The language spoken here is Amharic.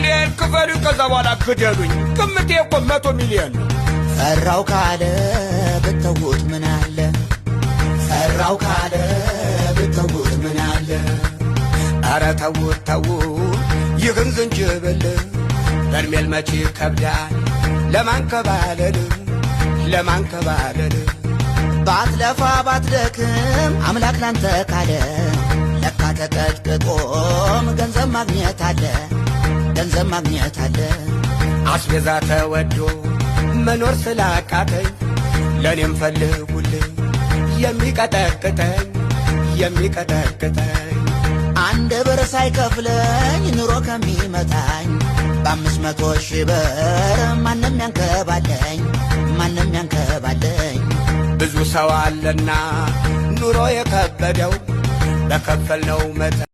ሚሊዮን ክፈሉ ከዛ በኋላ ግደሉኝ። ግምቴ እኮ 100 ሚሊዮን ነው። ፈራው ካለ ብተውት ምን አለ? ፈራው ካለ ብተውት ምን አለ? ኧረ ተውት ተውት ይህን ዝንጅብል በርሜል መቼ ከብዳል ለማንከባለል ለማንከባለል። ባትለፋ ባትደክም አምላክ ላንተ ካለ ለካ ተቀጥቅጦም ገንዘብ ማግኘት አለ፣ ገንዘብ ማግኘት አለ። አስቤዛ ተወዶ መኖር ስላቃተኝ ለኔም ፈልጉልኝ የሚቀጠቅጠኝ የሚቀጠቅጠኝ። 1 ብር ሳይከፍለኝ ኑሮ ከሚመታኝ በ500,000 ብር ማንም ያንከባለኝ ማንም ያንከባለኝ። ብዙ ሰው አለና ኑሮ የከበደው በከፈልነው መጠን